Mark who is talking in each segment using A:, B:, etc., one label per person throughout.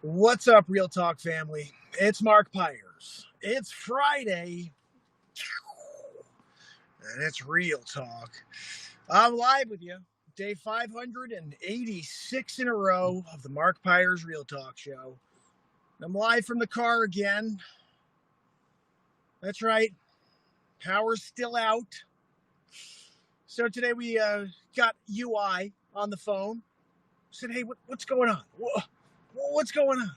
A: What's up, Real Talk family? It's Mark Pyers. It's Friday, and it's Real Talk. I'm live with you, day 586 in a row of the Mark Pyers Real Talk Show. I'm live from the car again. That's right, power's still out. So today we got UI on the phone. Said, hey, what's going on? What's going on?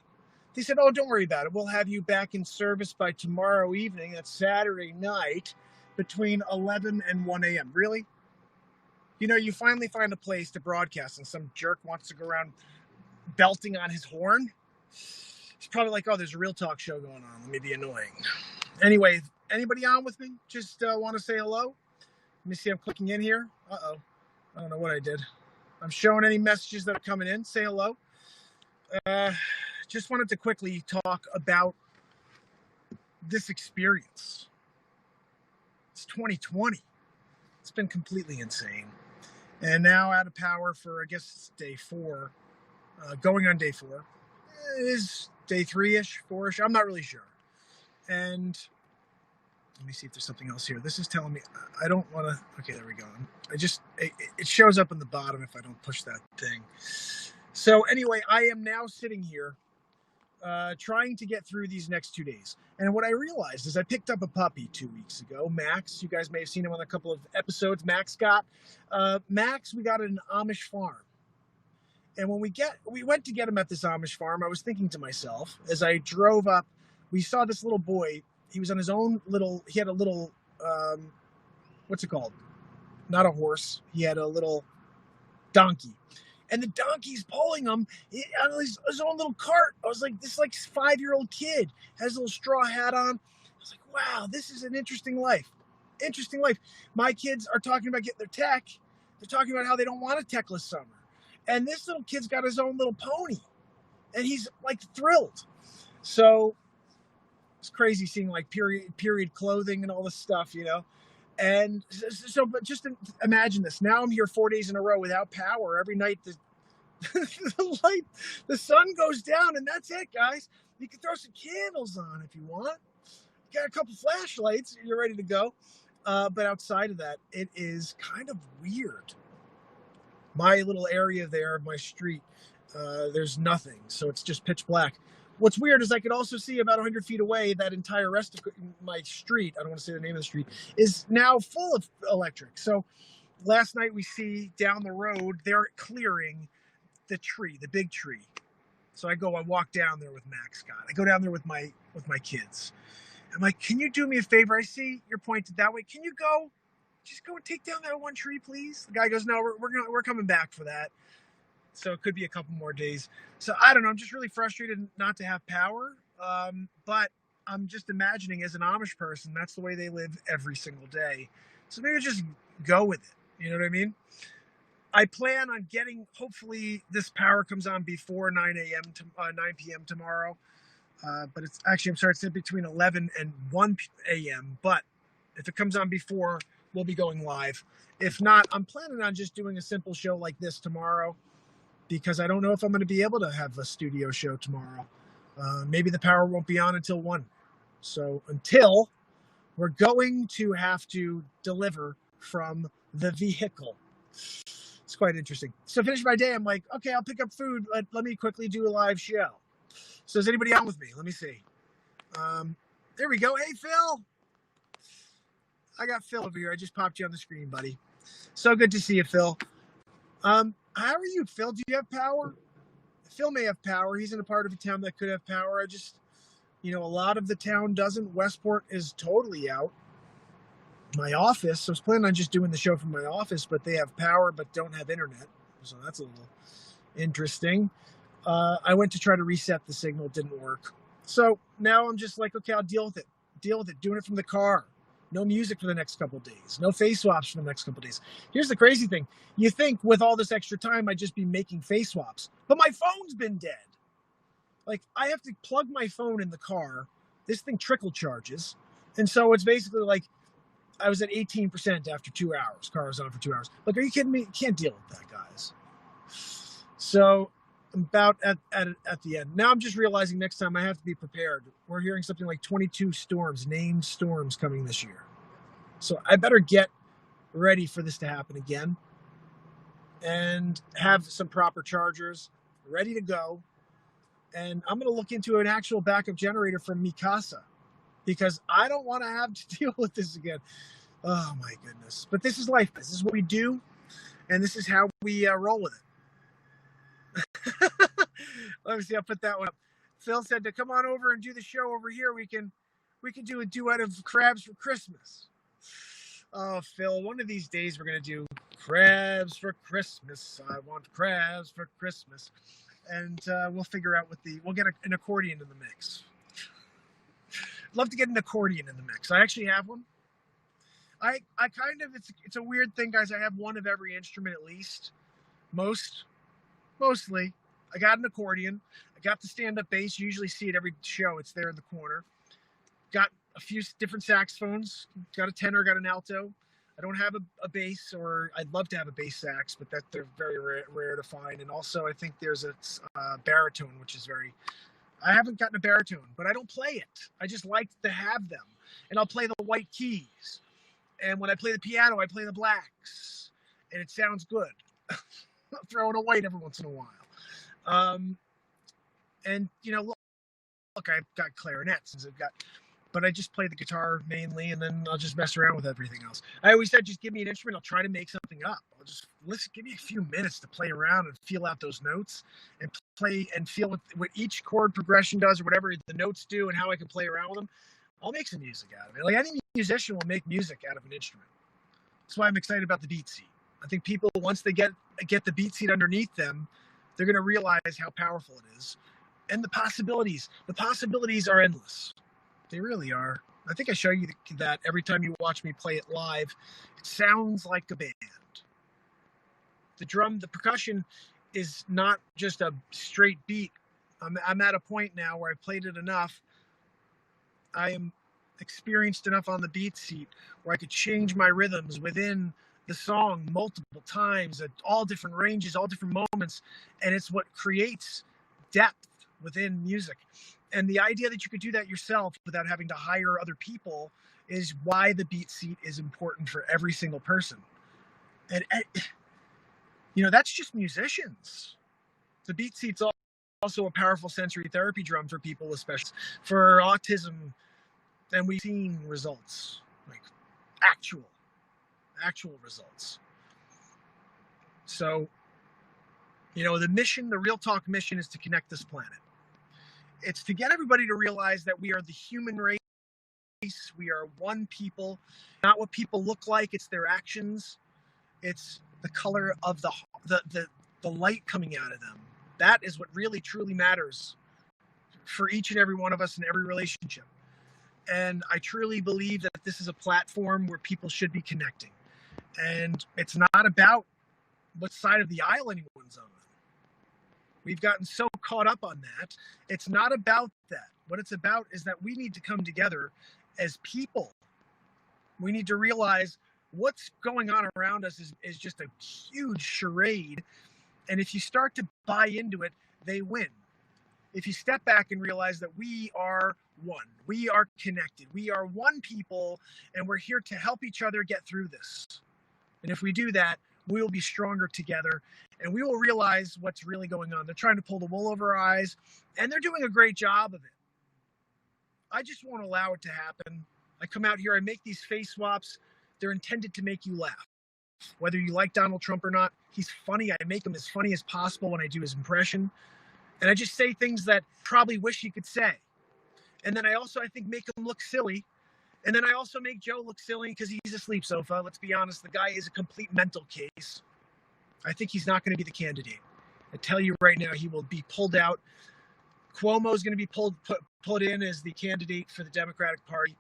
A: They said, oh, don't worry about it. We'll have you back in service by tomorrow evening. That's Saturday night between 11 and 1 a.m. Really? You know, you finally find a place to broadcast and some jerk wants to go around belting on his horn. He's probably like, oh, there's a Real Talk show going on. Let me be annoying. Anyway, anybody on with me? Just want to say hello? Let me see. I'm clicking in here. Uh-oh. I don't know what I did. I'm showing any messages that are coming in. Say hello. Just wanted to quickly talk about this experience. It's 2020. It's been completely insane. And now out of power for, I guess it's day 4. Going on day 4. It is day 3-ish, 4-ish. I'm not really sure. And let me see if there's something else here. This is telling me I don't want to. Okay, there we go. It shows up in the bottom if I don't push that thing. So anyway, I am now sitting here trying to get through these next 2 days. And what I realized is I picked up a puppy 2 weeks ago, Max. You guys may have seen him on a couple of episodes. Max we got at an Amish farm. And when we went to get him at this Amish farm, I was thinking to myself, as I drove up, we saw this little boy. He was on his own he had a little, what's it called? Not a horse. He had a little donkey. And the donkey's pulling him on his own little cart. I was like, this 5-year-old kid has a little straw hat on. I was like, wow, this is an interesting life. Interesting life. My kids are talking about getting their tech. They're talking about how they don't want a techless summer. And this little kid's got his own little pony. And he's thrilled. So it's crazy seeing period clothing and all this stuff, you know. And so, but just imagine this. Now I'm here 4 days in a row without power. Every night the sun goes down, and that's it, guys. You can throw some candles on if you want. You got a couple flashlights, you're ready to go. But outside of that, it is kind of weird. My little area there, my street, there's nothing. So it's just pitch black. What's weird is I could also see about 100 feet away that entire rest of my street, I don't want to say the name of the street, is now full of electric. So last night we see down the road, they're clearing the tree, the big tree. So I walk down there with Max Scott. I go down there with my kids. I'm like, can you do me a favor? I see you're pointed that way. Can you just go and take down that one tree, please? The guy goes, no, we're coming back for that. So it could be a couple more days. So I don't know. I'm just really frustrated not to have power. But I'm just imagining as an Amish person, that's the way they live every single day. So maybe just go with it. You know what I mean? I plan on hopefully this power comes on before 9 p.m. tomorrow. But it's actually, it's between 11 and 1 a.m. But if it comes on before, we'll be going live. If not, I'm planning on just doing a simple show like this tomorrow, because I don't know if I'm going to be able to have a studio show tomorrow. Maybe the power won't be on until 1. So until, we're going to have to deliver from the vehicle. It's quite interesting. So finish my day. I'm like, okay, I'll pick up food. Let me quickly do a live show. So is anybody on with me? Let me see. There we go. Hey, Phil. I got Phil over here. I just popped you on the screen, buddy. So good to see you, Phil. How are you, Phil? Do you have power? Phil may have power. He's in a part of a town that could have power. A lot of the town doesn't. Westport is totally out. My office, I was planning on just doing the show from my office, but they have power but don't have internet. So that's a little interesting. I went to try to reset the signal. It didn't work. So now I'm just like, okay, I'll deal with it. Doing it from the car. No music for the next couple of days. No face swaps for the next couple of days. Here's the crazy thing. You think with all this extra time, I'd just be making face swaps. But my phone's been dead. I have to plug my phone in the car. This thing trickle charges. And so it's basically I was at 18% after 2 hours. Car was on for 2 hours. Are you kidding me? You can't deal with that, guys. So about at the end. Now I'm just realizing next time I have to be prepared. We're hearing something like 22 storms, named storms coming this year. So I better get ready for this to happen again and have some proper chargers ready to go. And I'm going to look into an actual backup generator from Mikasa because I don't want to have to deal with this again. Oh my goodness. But this is life. This is what we do. And this is how we roll with it. Let me see. I'll put that one up. Phil said to come on over and do the show over here. We can do a duet of crabs for Christmas. Oh, Phil, one of these days we're going to do crabs for Christmas. I want crabs for Christmas. And we'll figure out we'll get an accordion in the mix. Love to get an accordion in the mix. I actually have one. I kind of, it's a weird thing, guys. I have one of every instrument at least. Mostly. I got an accordion. I got the stand-up bass. You usually see it every show. It's there in the corner. Got a few different saxophones. Got a tenor, got an alto. I don't have a bass, or I'd love to have a bass sax, but they're very rare to find. And also, I think there's a baritone, which is I haven't gotten a baritone, but I don't play it. I just like to have them. And I'll play the white keys. And when I play the piano, I play the blacks. And it sounds good. I'll throw in a white every once in a while. And, look, I've got clarinets. But I just play the guitar mainly, and then I'll just mess around with everything else. I always said, just give me an instrument. I'll try to make something up. I'll just give me a few minutes to play around and feel out those notes and play and feel what each chord progression does or whatever the notes do and how I can play around with them. I'll make some music out of it. Like any musician will make music out of an instrument. That's why I'm excited about the BeatSeat. I think people, once they get the BeatSeat underneath them, they're going to realize how powerful it is. And the possibilities are endless. They really are. I think I show you that every time you watch me play it live. It sounds like a band. The percussion is not just a straight beat. I'm at a point now where I've played it enough. I am experienced enough on the BeatSeat where I could change my rhythms within the song multiple times at all different ranges, all different moments. And it's what creates depth within music. And the idea that you could do that yourself without having to hire other people is why the BeatSeat is important for every single person. And that's just musicians. The BeatSeat's also a powerful sensory therapy drum for people, especially for autism. And we've seen results, like actual results. So, the Real Talk mission is to connect this planet. It's to get everybody to realize that we are the human race. We are one people, not what people look like. It's their actions. It's the color of the light coming out of them. That is what really, truly matters for each and every one of us in every relationship. And I truly believe that this is a platform where people should be connecting. And it's not about what side of the aisle anyone's on. We've gotten so caught up on that. It's not about that. What it's about is that we need to come together as people. We need to realize what's going on around us is just a huge charade. And if you start to buy into it, they win. If you step back and realize that we are one, we are connected, we are one people, and we're here to help each other get through this. And if we do that, we will be stronger together, and we will realize what's really going on. They're trying to pull the wool over our eyes, and they're doing a great job of it. I just won't allow it to happen. I come out here, I make these face swaps. They're intended to make you laugh. Whether you like Donald Trump or not, he's funny. I make him as funny as possible when I do his impression. And I just say things that probably wish he could say. And then I think, make him look silly. And then I also make Joe look silly because he's a sleep sofa. Let's be honest, the guy is a complete mental case. I think he's not going to be the candidate. I tell you right now, he will be pulled out. Cuomo is going to be put in as the candidate for the Democratic Party.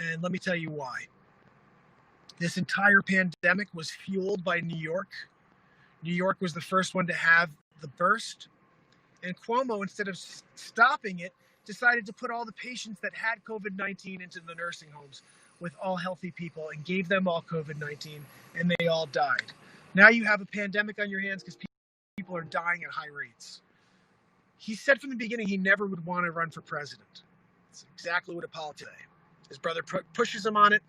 A: And let me tell you why. This entire pandemic was fueled by New York. New York was the first one to have the burst. And Cuomo, instead of stopping it, decided to put all the patients that had COVID-19 into the nursing homes with all healthy people and gave them all COVID-19, and they all died. Now you have a pandemic on your hands because people are dying at high rates. He said from the beginning he never would want to run for president. It's exactly what a politician is. His brother pushes him on it.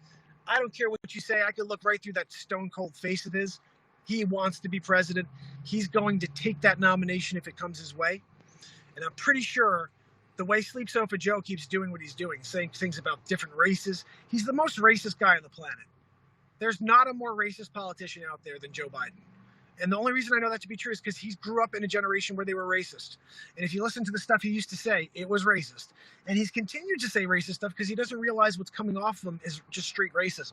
A: I don't care what you say. I could look right through that stone cold face of his. He wants to be president. He's going to take that nomination if it comes his way. And I'm pretty sure the way Sleep Sofa Joe keeps doing what he's doing, saying things about different races, he's the most racist guy on the planet. There's not a more racist politician out there than Joe Biden. And the only reason I know that to be true is because he grew up in a generation where they were racist. And if you listen to the stuff he used to say, it was racist. And he's continued to say racist stuff because he doesn't realize what's coming off of him is just straight racism.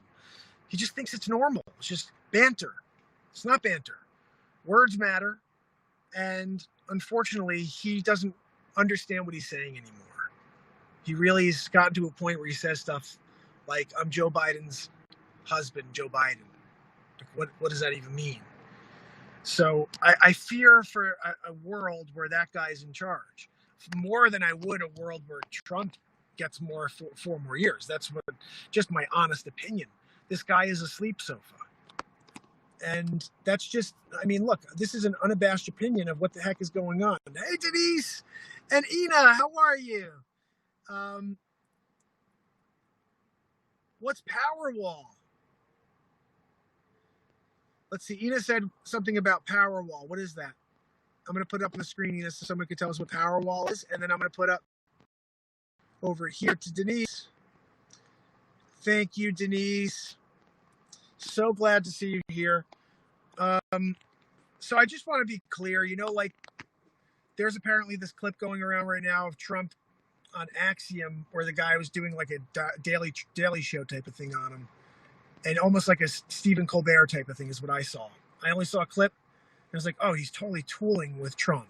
A: He just thinks it's normal. It's just banter. It's not banter. Words matter. And unfortunately, he doesn't understand what he's saying anymore. He really has gotten to a point where he says stuff like, I'm Joe Biden's husband, Joe Biden. What does that even mean? So I fear for a world where that guy's in charge more than I would a world where Trump gets more for 4 more years. That's just my honest opinion. This guy is a sleep sofa. And that's just, I mean, look, this is an unabashed opinion of what the heck is going on. Hey, Denise and Ina, how are you? What's Powerwall? Let's see. Ina said something about Powerwall. What is that? I'm going to put it up on the screen, Ina, so someone could tell us what Powerwall is. And then I'm going to put up over here to Denise. Thank you, Denise. So glad to see you here. So I just want to be clear, like there's apparently this clip going around right now of Trump on Axiom where the guy was doing like a daily show type of thing on him. And almost like a Stephen Colbert type of thing is what I saw. I only saw a clip. And I was like, oh, he's totally tooling with Trump.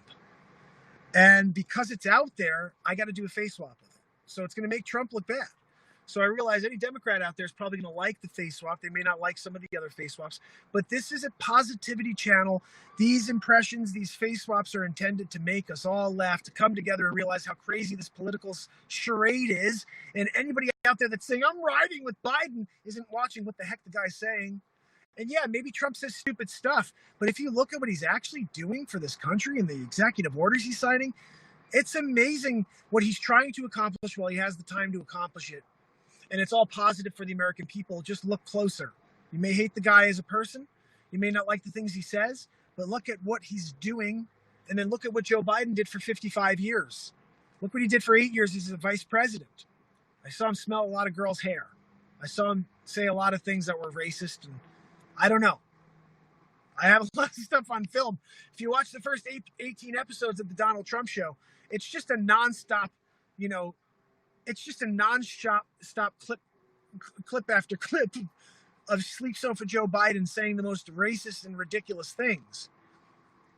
A: And because it's out there, I got to do a face swap with it. So it's going to make Trump look bad. So I realize any Democrat out there is probably going to like the face swap. They may not like some of the other face swaps. But this is a positivity channel. These impressions, these face swaps are intended to make us all laugh, to come together and realize how crazy this political charade is. And anybody out there that's saying, I'm riding with Biden, isn't watching what the heck the guy's saying. And yeah, maybe Trump says stupid stuff. But if you look at what he's actually doing for this country and the executive orders he's signing, it's amazing what he's trying to accomplish while he has the time to accomplish it. And it's all positive for the American people. Just look closer. You may hate the guy as a person. You may not like the things he says, but look at what he's doing. And then look at what Joe Biden did for 55 years. Look what he did for 8 years as a vice president. I saw him smell a lot of girls' hair. I saw him say a lot of things that were racist. And I don't know. I have a lot of stuff on film. If you watch the first 18 episodes of the Donald Trump show, it's just a nonstop, it's just a non-stop clip after clip of Sleep Sofa Joe Biden saying the most racist and ridiculous things.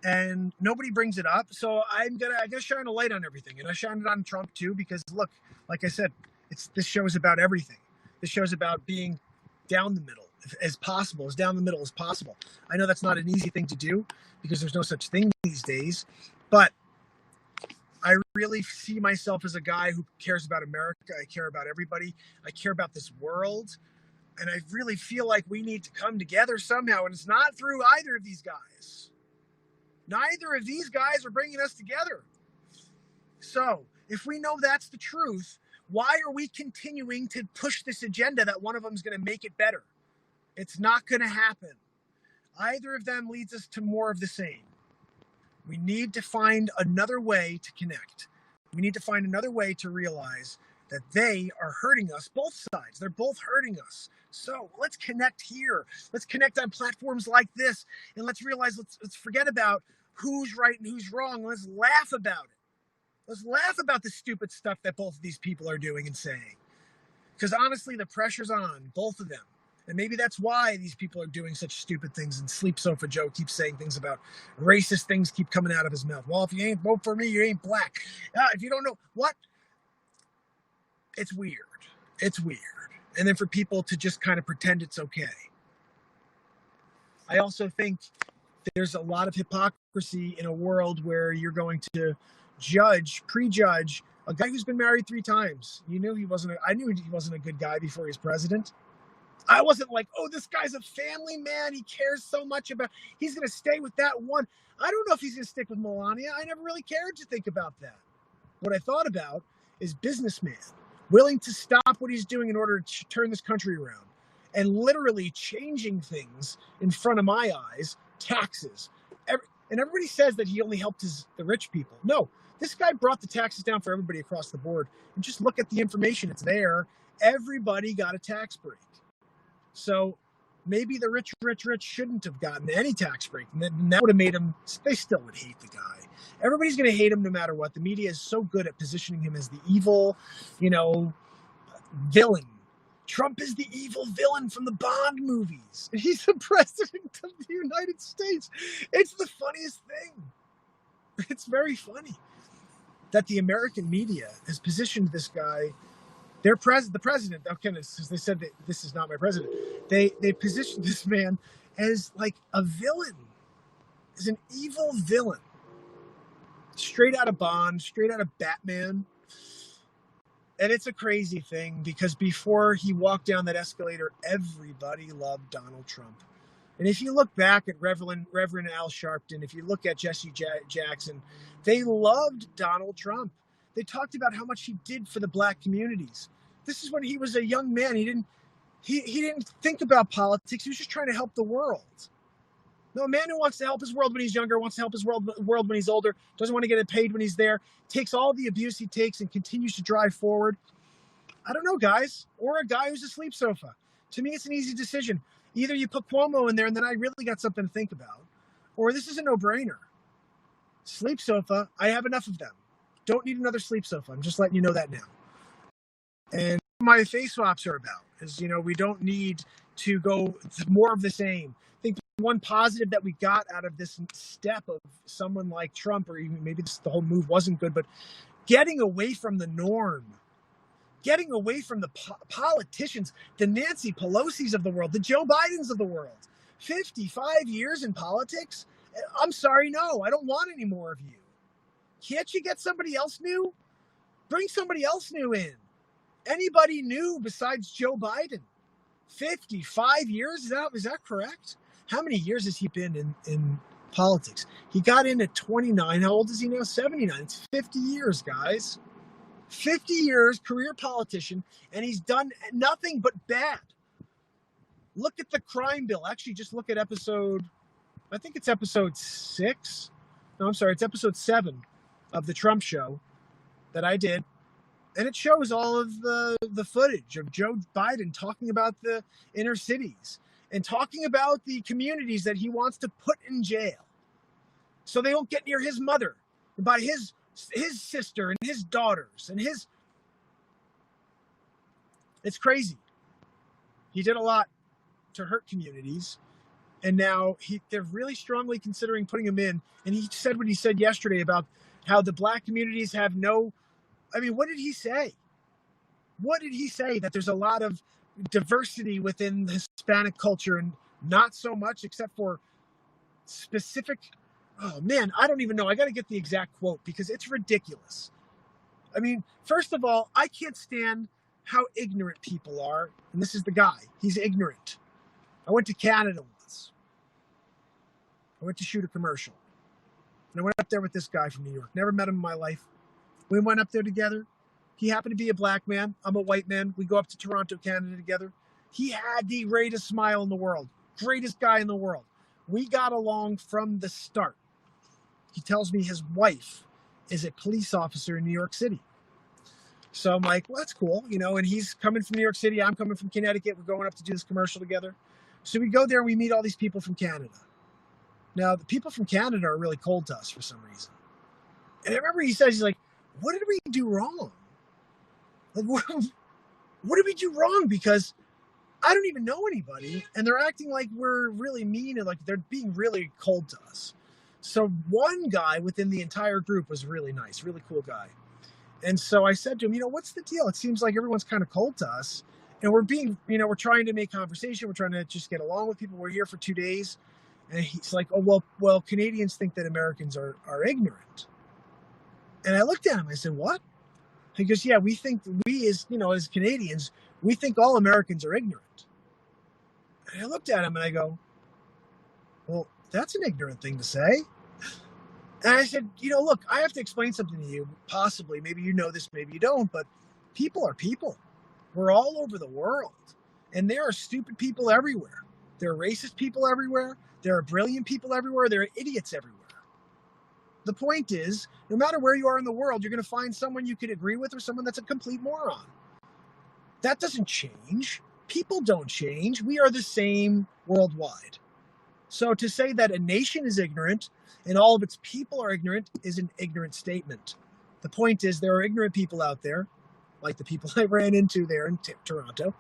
A: And nobody brings it up. So I gotta shine a light on everything. And I shine it on Trump too, because look, like I said, this show is about everything. This show is about being down the middle as possible, as down the middle as possible. I know that's not an easy thing to do because there's no such thing these days, but I really see myself as a guy who cares about America. I care about everybody. I care about this world. And I really feel like we need to come together somehow. And it's not through either of these guys. Neither of these guys are bringing us together. So if we know that's the truth, why are we continuing to push this agenda that one of them is going to make it better? It's not going to happen. Either of them leads us to more of the same. We need to find another way to connect. We need to find another way to realize that they are hurting us, both sides. They're both hurting us. So let's connect here. Let's connect on platforms like this. And let's realize, let's forget about who's right and who's wrong. Let's laugh about it. Let's laugh about the stupid stuff that both of these people are doing and saying. Because honestly, the pressure's on both of them. And maybe that's why these people are doing such stupid things. And Sleep Sofa Joe keeps saying things about racist things keep coming out of his mouth. Well, if you ain't vote for me, you ain't black. If you don't know what, it's weird. It's weird. And then for people to just kind of pretend it's okay. I also think there's a lot of hypocrisy in a world where you're going to prejudge a guy who's been married 3 times. I knew he wasn't a good guy before he was president. I wasn't like, oh, this guy's a family man. He cares so much about, he's going to stay with that one. I don't know if he's going to stick with Melania. I never really cared to think about that. What I thought about is businessman, willing to stop what he's doing in order to turn this country around, and literally changing things in front of my eyes, taxes. And everybody says that he only helped the rich people. No, this guy brought the taxes down for everybody across the board. And just look at the information. It's there. Everybody got a tax break. So maybe the rich shouldn't have gotten any tax break. And that would have made him, they still would hate the guy. Everybody's going to hate him no matter what. The media is so good at positioning him as the evil, villain. Trump is the evil villain from the Bond movies. He's the president of the United States. It's the funniest thing. It's very funny that the American media has positioned this guy, the president, okay, they said that this is not my president. They positioned this man as like a villain, as an evil villain. Straight out of Bond, straight out of Batman. And it's a crazy thing because before he walked down that escalator, everybody loved Donald Trump. And if you look back at Reverend Al Sharpton, if you look at Jesse Jackson, they loved Donald Trump. They talked about how much he did for the black communities. This is when he was a young man. He didn't think about politics. He was just trying to help the world. No, a man who wants to help his world when he's younger, wants to help his world when he's older, doesn't want to get paid when he's there, takes all the abuse he takes and continues to drive forward. I don't know, guys. Or a guy who's a sleep sofa. To me, it's an easy decision. Either you put Cuomo in there and then I really got something to think about, or this is a no-brainer. Sleep sofa, I have enough of them. Don't need another sleep sofa. I'm just letting you know that now. And my face swaps are about is, we don't need to go more of the same. I think one positive that we got out of this step of someone like Trump, or even maybe the whole move wasn't good, but getting away from the norm, getting away from the politicians, the Nancy Pelosi's of the world, the Joe Bidens of the world. 55 years in politics? I'm sorry, no, I don't want any more of you. Can't you get somebody else new? Bring somebody else new in. Anybody new besides Joe Biden? 55 years? Is that correct? How many years has he been in politics? He got in at 29. How old is he now? 79. It's 50 years, guys. 50 years, career politician, and he's done nothing but bad. Look at the crime bill. Actually, just look at episode 6. No, I'm sorry, it's episode 7 of the Trump show that I did. And it shows all of the footage of Joe Biden talking about the inner cities and talking about the communities that he wants to put in jail so they don't get near his mother by his sister and his daughters and it's crazy. He did a lot to hurt communities, and now they're really strongly considering putting him in. And he said what he said yesterday about how the black communities have what did he say? What did he say? That there's a lot of diversity within the Hispanic culture and not so much except for specific. Oh man, I don't even know. I got to get the exact quote because it's ridiculous. I mean, first of all, I can't stand how ignorant people are. And this is the guy. He's ignorant. I went to Canada once. I went to shoot a commercial. And I went up there with this guy from New York. Never met him in my life. We went up there together. He happened to be a black man. I'm a white man. We go up to Toronto, Canada together. He had the greatest smile in the world. Greatest guy in the world. We got along from the start. He tells me his wife is a police officer in New York City. So I'm like, well, that's cool. And he's coming from New York City. I'm coming from Connecticut. We're going up to do this commercial together. So we go there and we meet all these people from Canada. Now, the people from Canada are really cold to us for some reason. And I remember he says, he's like, what did we do wrong? Like, what did we do wrong? Because I don't even know anybody, and they're acting like we're really mean and like they're being really cold to us. So one guy within the entire group was really nice, really cool guy. And so I said to him, what's the deal? It seems like everyone's kind of cold to us, and we're being, we're trying to make conversation. We're trying to just get along with people. We're here for 2 days. And he's like, oh, well, Canadians think that Americans are ignorant. And I looked at him, I said, what? He goes, yeah, we think as Canadians, we think all Americans are ignorant. And I looked at him and I go, well, that's an ignorant thing to say. And I said, look, I have to explain something to you, possibly. Maybe you know this, maybe you don't, but people are people. We're all over the world. And there are stupid people everywhere. There are racist people everywhere. There are brilliant people everywhere. There are idiots everywhere. The point is, no matter where you are in the world, you're going to find someone you can agree with or someone that's a complete moron. That doesn't change. People don't change. We are the same worldwide. So to say that a nation is ignorant and all of its people are ignorant is an ignorant statement. The point is there are ignorant people out there, like the people I ran into there in Toronto,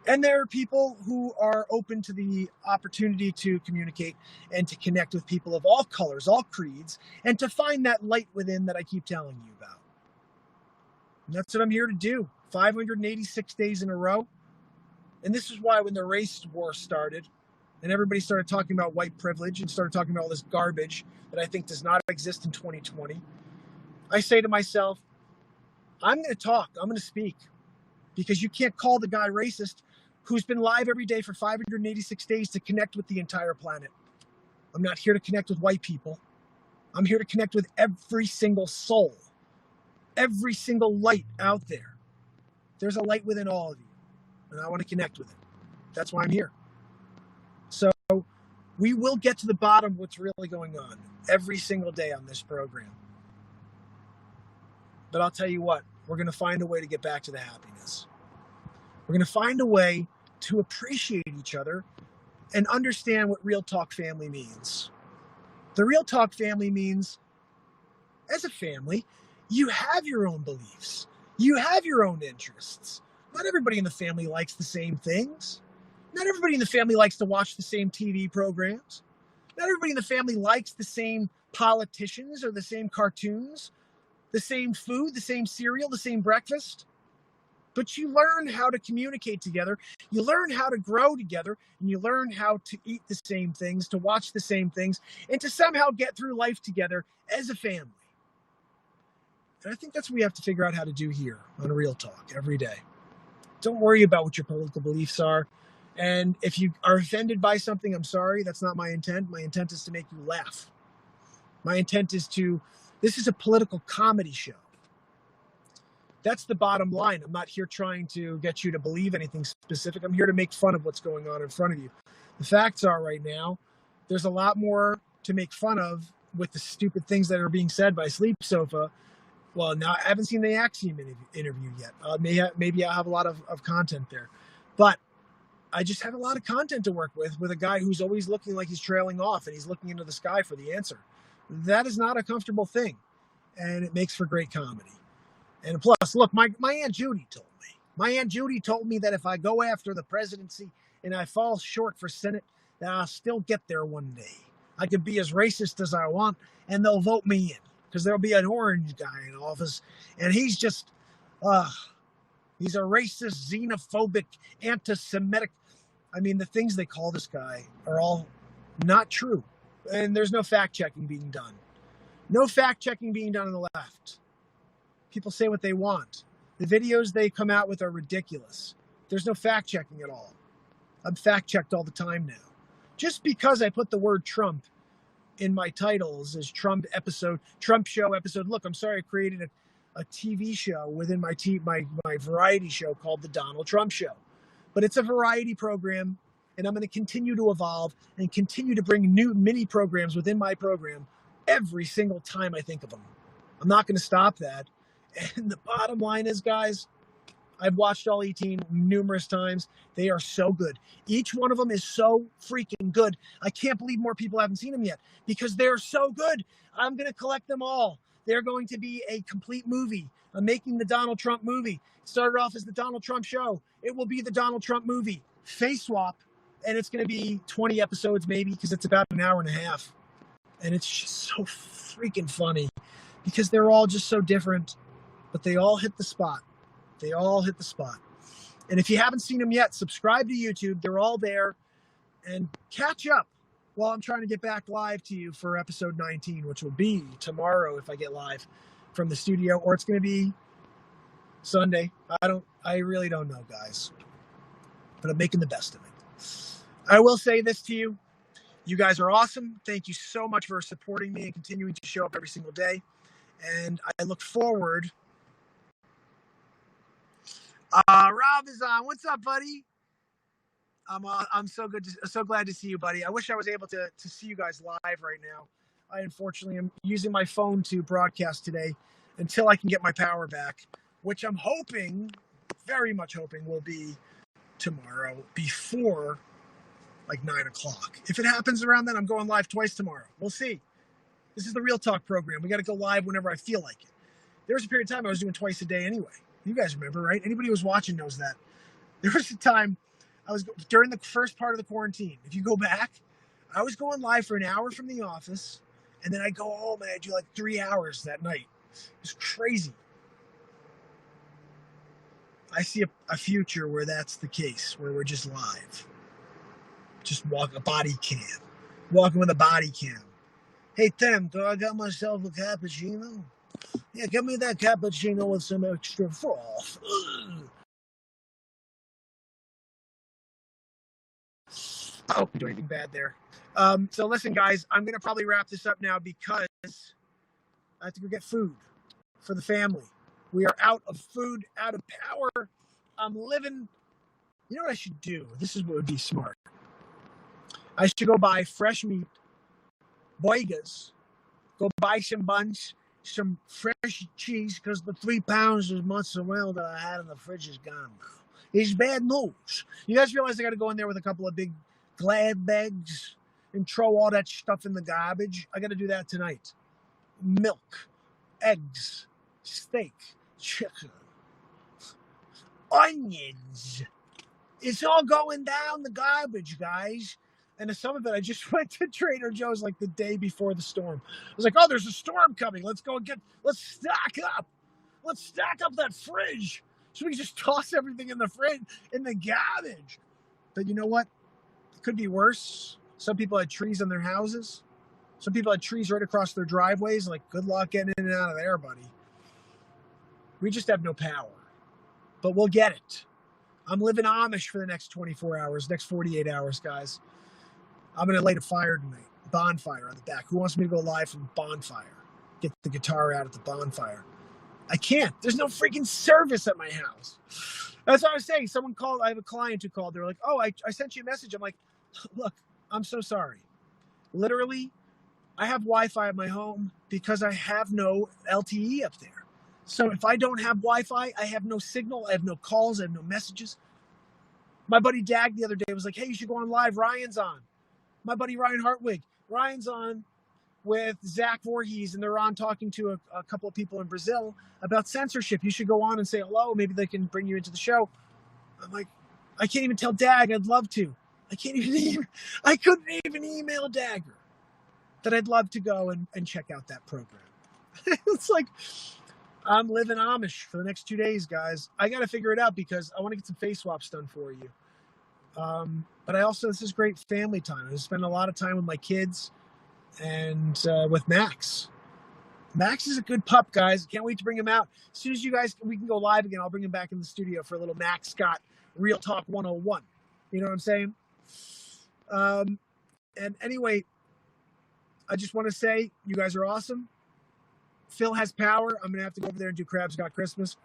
A: and there are people who are open to the opportunity to communicate and to connect with people of all colors, all creeds, and to find that light within that I keep telling you about. And that's what I'm here to do, 586 days in a row. And this is why when the race war started, and everybody started talking about white privilege and started talking about all this garbage that I think does not exist in 2020, I say to myself, I'm going to talk, I'm going to speak, because you can't call the guy racist who's been live every day for 586 days to connect with the entire planet. I'm not here to connect with white people. I'm here to connect with every single soul, every single light out there. There's a light within all of you, and I want to connect with it. That's why I'm here. So we will get to the bottom of what's really going on every single day on this program. But I'll tell you what, we're going to find a way to get back to the happiness. We're going to find a way to appreciate each other and understand what Real Talk family means. The Real Talk family means, as a family, you have your own beliefs. You have your own interests. Not everybody in the family likes the same things. Not everybody in the family likes to watch the same TV programs. Not everybody in the family likes the same politicians or the same cartoons, the same food, the same cereal, the same breakfast. But you learn how to communicate together. You learn how to grow together, and you learn how to eat the same things, to watch the same things, and to somehow get through life together as a family. And I think that's what we have to figure out how to do here on Real Talk every day. Don't worry about what your political beliefs are. And if you are offended by something, I'm sorry. That's not my intent. My intent is to make you laugh. My intent is this is a political comedy show. That's the bottom line. I'm not here trying to get you to believe anything specific. I'm here to make fun of what's going on in front of you. The facts are right now, there's a lot more to make fun of with the stupid things that are being said by Sleep Sofa. Well, now I haven't seen the Axiom interview yet. Maybe I'll have a lot of content there. But I just have a lot of content to work with a guy who's always looking like he's trailing off and he's looking into the sky for the answer. That is not a comfortable thing, and it makes for great comedy. And plus, look, my Aunt Judy told me. My Aunt Judy told me that if I go after the presidency and I fall short for Senate, that I'll still get there one day. I can be as racist as I want, and they'll vote me in because there'll be an orange guy in office, and he's just, he's a racist, xenophobic, anti-Semitic. I mean, the things they call this guy are all not true, and there's no fact-checking being done. No fact-checking being done on the left. People say what they want. The videos they come out with are ridiculous. There's no fact-checking at all. I'm fact-checked all the time now. Just because I put the word Trump in my titles as Trump show episode. Look, I'm sorry I created a TV show within my variety show called The Donald Trump Show. But it's a variety program, and I'm going to continue to evolve and continue to bring new mini programs within my program every single time I think of them. I'm not going to stop that. And the bottom line is, guys, I've watched all 18 numerous times. They are so good. Each one of them is so freaking good. I can't believe more people haven't seen them yet because they're so good. I'm going to collect them all. They're going to be a complete movie. I'm making the Donald Trump movie. It started off as the Donald Trump show. It will be the Donald Trump movie, Faceswap, and it's going to be 20 episodes maybe because it's about an hour and a half. And it's just so freaking funny because they're all just so different. But they all hit the spot. They all hit the spot. And if you haven't seen them yet, subscribe to YouTube. They're all there. And catch up while I'm trying to get back live to you for episode 19, which will be tomorrow if I get live from the studio, or it's going to be Sunday. I really don't know, guys. But I'm making the best of it. I will say this to you. You guys are awesome. Thank you so much for supporting me and continuing to show up every single day. And I look forward. Rob is on. What's up, buddy? I'm so glad to see you, buddy. I wish I was able to see you guys live right now. I unfortunately am using my phone to broadcast today until I can get my power back, which I'm hoping, very much hoping, will be tomorrow before like 9 o'clock. If it happens around then, I'm going live twice tomorrow. We'll see. This is the Real Talk program. We got to go live whenever I feel like it. There was a period of time I was doing twice a day anyway. You guys remember, right? Anybody who was watching knows that. There was a time I was during the first part of the quarantine. If you go back, I was going live for an hour from the office, and then I go home and I do like 3 hours that night. It's crazy. I see a future where that's the case, where we're just live. Just walk a body cam. Walking with a body cam. Hey, Tim, I got myself a cappuccino? Yeah, give me that cappuccino with some extra froth. Oh, I'm doing anything bad there. So listen, guys, I'm going to probably wrap this up now because I have to go get food for the family. We are out of food, out of power. I'm living. You know what I should do? This is what would be smart. I should go buy fresh meat, boigas, go buy some buns, some fresh cheese, because the 3 pounds of mozzarella that I had in the fridge is gone now. It's bad news. You guys realize I got to go in there with a couple of big Glad bags and throw all that stuff in the garbage? I got to do that tonight. Milk, eggs, steak, chicken, onions. It's all going down the garbage, guys. And some of it, I just went to Trader Joe's like the day before the storm. I was like, oh, there's a storm coming. Let's stack up. Let's stack up that fridge so we can just toss everything in the fridge, in the garbage. But you know what? It could be worse. Some people had trees on their houses. Some people had trees right across their driveways. Like, good luck getting in and out of there, buddy. We just have no power. But we'll get it. I'm living Amish for the next 24 hours, next 48 hours, guys. I'm going to light a fire tonight. Bonfire on the back. Who wants me to go live from bonfire? Get the guitar out at the bonfire. I can't. There's no freaking service at my house. That's what I was saying. Someone called. I have a client who called. They're like, oh, I sent you a message. I'm like, look, I'm so sorry. Literally, I have Wi-Fi at my home because I have no LTE up there. So if I don't have Wi-Fi, I have no signal. I have no calls. I have no messages. My buddy Dag the other day was like, hey, you should go on live. Ryan's on. My buddy Ryan Hartwig. Ryan's on with Zach Voorhees, and they're on talking to a couple of people in Brazil about censorship. You should go on and say hello. Maybe they can bring you into the show. I'm like, I can't even tell Dag I'd love to. I couldn't even email Dagger that I'd love to go and check out that program. It's like, I'm living Amish for the next 2 days, guys. I got to figure it out because I want to get some face swaps done for you. But this is great family time. I spend a lot of time with my kids and with Max. Max is a good pup, guys. Can't wait to bring him out. As soon as we can go live again, I'll bring him back in the studio for a little Max Scott Real Talk 101. You know what I'm saying? And anyway, I just want to say you guys are awesome. Phil has power. I'm going to have to go over there and do Crabs for Christmas.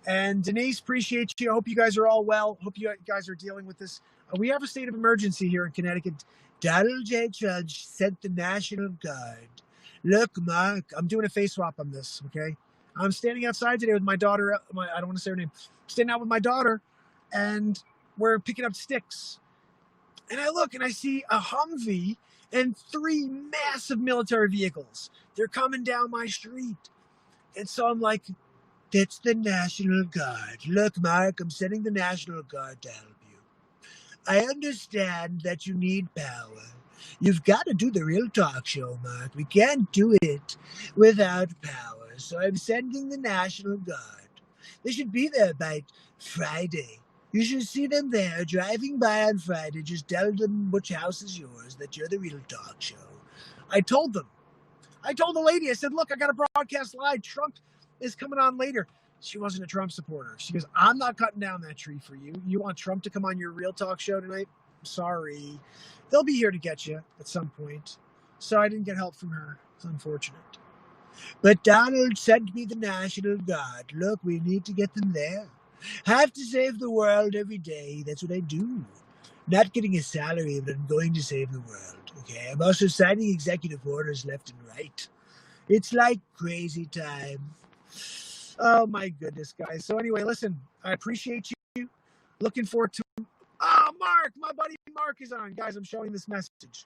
A: And Denise, appreciate you. I hope you guys are all well. Hope you guys are dealing with this. We have a state of emergency here in Connecticut. Donald J. Judge sent the National Guard. Look, Mark, I'm doing a face swap on this, okay? I'm standing outside today with my daughter. I don't want to say her name. I'm standing out with my daughter, and we're picking up sticks. And I look, and I see a Humvee and 3 massive military vehicles. They're coming down my street. And so I'm like, that's the National Guard. Look, Mark, I'm sending the National Guard to help you. I understand that you need power. You've got to do the Real Talk show, Mark. We can't do it without power. So I'm sending the National Guard. They should be there by Friday. You should see them there driving by on Friday. Just tell them which house is yours, that you're the Real Talk show. I told them. I told the lady, I said, look, I got to broadcast live. Trump is coming on later. She wasn't a Trump supporter. She goes, I'm not cutting down that tree for you. You want Trump to come on your Real Talk show tonight? Sorry. They'll be here to get you at some point. So I didn't get help from her. It's unfortunate. But Donald sent me the National Guard. Look, we need to get them there. Have to save the world every day. That's what I do. Not getting a salary, but I'm going to save the world. Okay. I'm also signing executive orders left and right. It's like crazy time. Oh my goodness, guys. So anyway, listen, I appreciate you. Looking forward to Mark, my buddy Mark is on. Guys, I'm showing this message.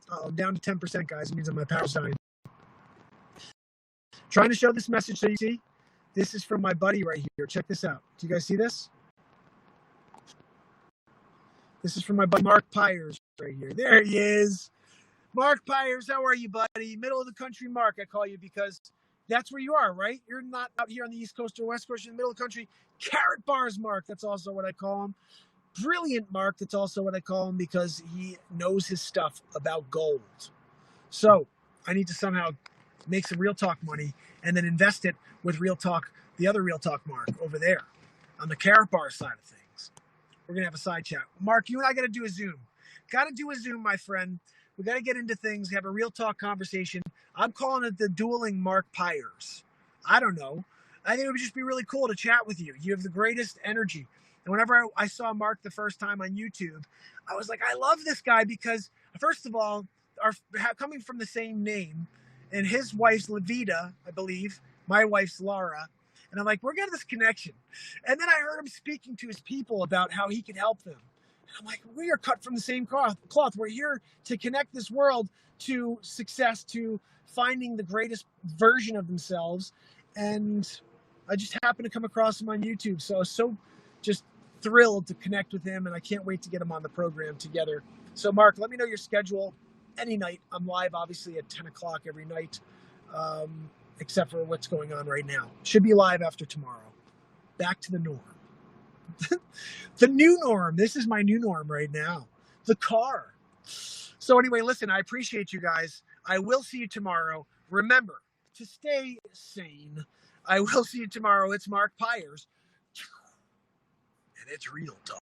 A: I'm down to 10%, guys. It means that my power's dying. Trying to show this message so you see. This is from my buddy right here. Check this out. Do you guys see this? This is from my buddy Mark Pyers right here. There he is. Mark Pyers, how are you, buddy? Middle of the country Mark, I call you because that's where you are, right? You're not out here on the East Coast or West Coast. You're in the middle of the country. Carrot bars Mark, that's also what I call him. Brilliant Mark, that's also what I call him because he knows his stuff about gold. So I need to somehow make some Real Talk money and then invest it with Real Talk, the other Real Talk Mark over there on the carrot bar side of things. We're going to have a side chat. Mark, you and I got to do a Zoom. Got to do a Zoom, my friend. We got to get into things, have a Real Talk conversation. I'm calling it the dueling Mark Pyers. I don't know. I think it would just be really cool to chat with you. You have the greatest energy. And whenever I saw Mark the first time on YouTube, I was like, I love this guy because, first of all, coming from the same name, and his wife's Levita, I believe, my wife's Laura. And I'm like, we're getting this connection. And then I heard him speaking to his people about how he could help them. And I'm like, we are cut from the same cloth. We're here to connect this world to success, to finding the greatest version of themselves. And I just happened to come across him on YouTube. So I was so just thrilled to connect with him. And I can't wait to get him on the program together. So Mark, let me know your schedule. Any night. I'm live, obviously, at 10 o'clock every night, except for what's going on right now. Should be live after tomorrow. Back to the norm. The new norm. This is my new norm right now. The car. So anyway, listen, I appreciate you guys. I will see you tomorrow. Remember to stay sane. I will see you tomorrow. It's Mark Pyers. And it's Real Talk.